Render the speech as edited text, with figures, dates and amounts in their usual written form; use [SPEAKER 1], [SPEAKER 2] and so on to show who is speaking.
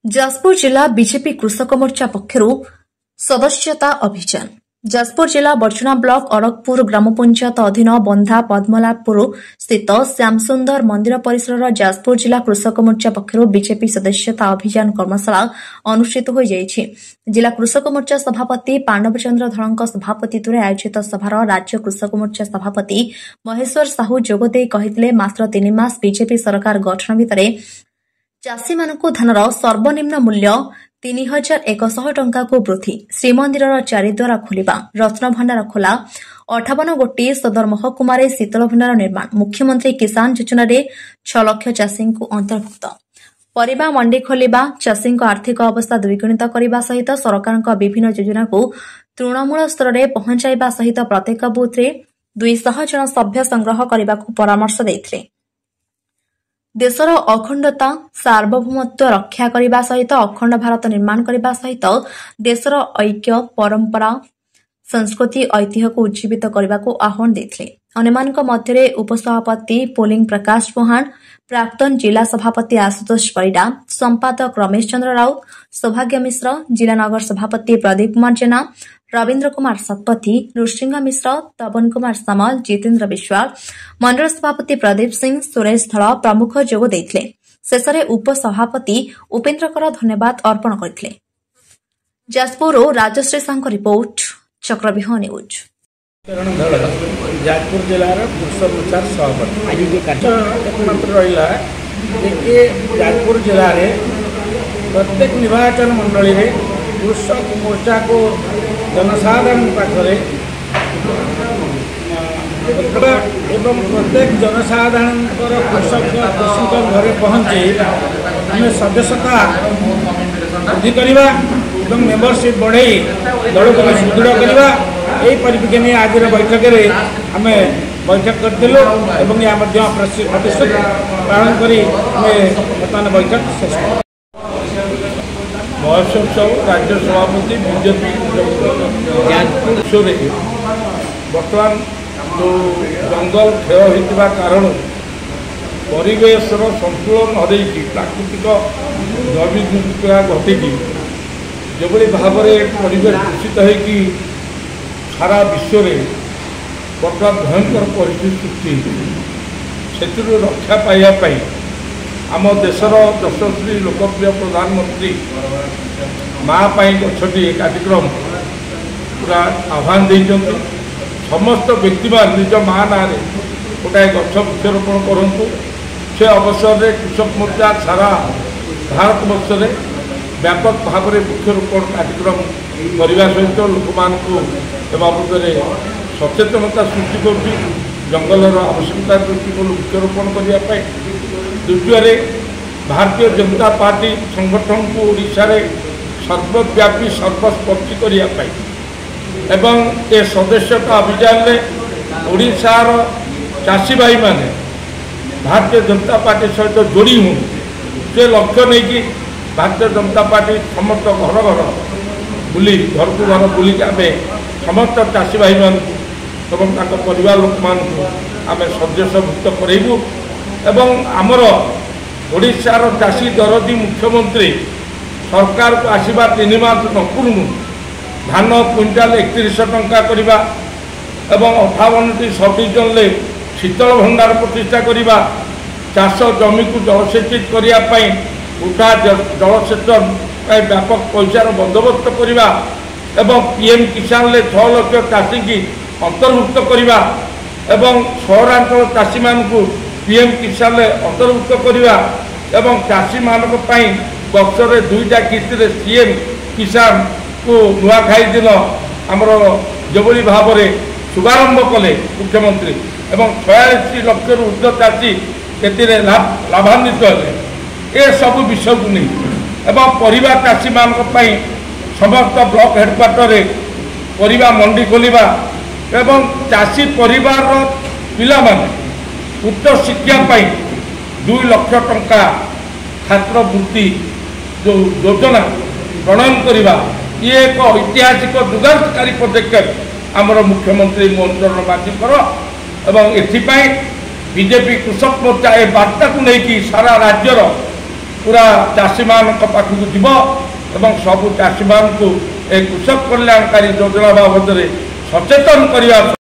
[SPEAKER 1] जाजपुर जिला बीजेपी कृषक मोर्चा पक्षर सदस्यता अभियान। जाजपुर जिला बर्चुना ब्लॉक अड़कपुर ग्राम पंचायत अधीन बंधा पद्मलापुर स्थित श्यामसुंदर मंदिर परिसर जाजपुर जिला कृषक मोर्चा पक्षर बीजेपी सदस्यता अभियान कर्मशाला अनुष्ठित हो जाइछि। जिला कृषक मोर्चा सभापति पांडव चंद्र धड़ सभापतित्व आयोजित सभार राज्य कृषक मोर्चा सभापति महेश्वर साहू जोगदे कहिथिले मात्र 3 मास बीजेपी सरकार गठन भितर चाषी मानक धानर सर्वनिम्न मूल्य 3100 टंका को वृद्धि, श्रीमंदिर चारिद्वार खोलिबा, रत्न भंडार खोला, 58 गोटी सदर महकुमार शीतल भंडार निर्माण, मुख्यमंत्री किसान योजना 6 लाख चाषी को अंतर्भुक्त, परिबा मंडी खोलिबा, चाषी आर्थिक अवस्था द्विगुणित करने सहित सरकार विभिन्न योजना को तृणमूल स्तर में पहुंचाइबा सहित प्रत्येक बूथ में 200 जन सभ्य संग्रह करने को परामर्श देथिले। देशर अखंडता सार्वभौमत्व रक्षा करने सहित अखंड भारत निर्माण करने सहित देशर ऐक्य परंपरा संस्कृति ऐतिह्य को उज्जीवित करने को आह्वान देथिले। अन्यमानक मध्य उपसभापति पोलिंग प्रकाश चौहान, प्राक्तन जिला सभापति आशुतोष परिडा, संपादक रमेश चंद्र राउत, सौभाग्य मिश्र, जिला नगर सभापति प्रदीप कुमार जेना, रवीन्द्र कुमार सतपथी, नृसिंह मिश्र, तपन कुमार सामल, जितेन्द्र विश्वाल, मंडल सभापति प्रदीप सिंह, सुरेश धड़ प्रमुख जोग देथिले। शेषरे उपसभापति उपेन्द्र कर धन्यवाद अर्पण करथिले। जाजपुर राजश्री साहू रिपोर्ट, चक्रव्यूह न्यूज।
[SPEAKER 2] जाजपुर जिलार कृषक मोर्चा सभापति एकमात्र रहा जाजपुर जिले में प्रत्येक निर्वाचन मंडल में कृषक मोर्चा को जनसाधारण पाखे एवं प्रत्येक जनसाधारण कृषक घरे पहुँचे आम सदस्यता वृद्धि करवा मेम्बरशिप बढ़े दल को सुदृढ़ करवा यही परिप्रेक्षी में आज बैठक में आम बैठक करूँ या प्रतिश्रुति पालन कर बर्तमान बैठक शेष महोत्सव राज्य सभापति बीजेपी बर्तमान जो जंगल क्षय होता कारण परिवेशर संतुलन हरई प्राकृतिक जैविक विक्रिया घटिकी जो भाव में परिवेश दूषित होगी सारा विश्व में बर्तमान भयंकर परिस्थिति सृष्टि से रक्षा पाइबापी आम देशर यशस्वी लोकप्रिय प्रधानमंत्री माँ गछटी कार्यक्रम पूरा आह्वान देते समस्त व्यक्ति निज माँ ना गोटाए गछ वृक्षरोपण करूँ से अवसर में कृषक मोर्चा सारा भारत वर्ष में व्यापक भाव में वृक्षरोपण कार्यक्रम करने सहित लोक बाबद सचेतनता सृष्टि कर जंगलर आवश्यकता दृष्टि को वृक्षरोपण करने। द्वितीय भारतीय जनता पार्टी संगठन को ओडिशा रे सर्वव्यापी सर्वस्पर्शी करने एवं ए सदस्यता अभियान में ओडिशार चाषी भाई माने भारतीय जनता पार्टी सहित जोड़ी हूँ से लक्ष्य नहीं कि भारतीय जनता पार्टी समस्त घर घर बुली घर को घर बुलिक आम समस्त चाषी भाई मान परिवार लोक मान आम सदस्यभुक्त करूँ एवं आमर ओडिशार चाषी दरदी मुख्यमंत्री सरकार को आसवा 3 मास न पूर्व धान क्विंटाल 3100 टंका करवा एवं 58टी सब डिविजन में शीतल भंडार प्रतिष्ठा करवा चाष जमी को जलसेचित करने उठा जलसेचन व्यापक पैसार बंदोबस्त करवा एवं पीएम किसान ले 6 लाख चाषी की अंतर्भुक्त करवा एवं सहरांचल चाषी मान को पीएम किसान ले अंतर्भुक्त करवा एवं चाषी मानक वर्ष में 2टा किस्ती सीएम किसान को नुआखाई दिन आमर जो भाव में शुभारंभ कले मुख्यमंत्री एवं 46 लाख ऊर्ध्व चाषी के लाभान्वित हेले ए सब विषय को नहीं एवं परिवार चाषी मानक समस्त ब्लॉक हेडक्वार्टर परिवा मंडी खोलिबा एवं चाषी परिवार पिला माने उच्च शिक्षा 2 लाख टंका छात्रवृत्ति जो योजना प्रणयन करवा ये एक ऐतिहासिक दुर्गांतकारी पदक्षेप आमर मुख्यमंत्री मोहन चरण माझीकर एवं एथिपाई बीजेपी कृषक मोर्चा ए बार्ता को लेकिन सारा राज्यर पूरा चाषी मान पाखक जीव एवं सबू चाषी मान को कृषक कल्याणकारी योजना बाबद सचेतन करने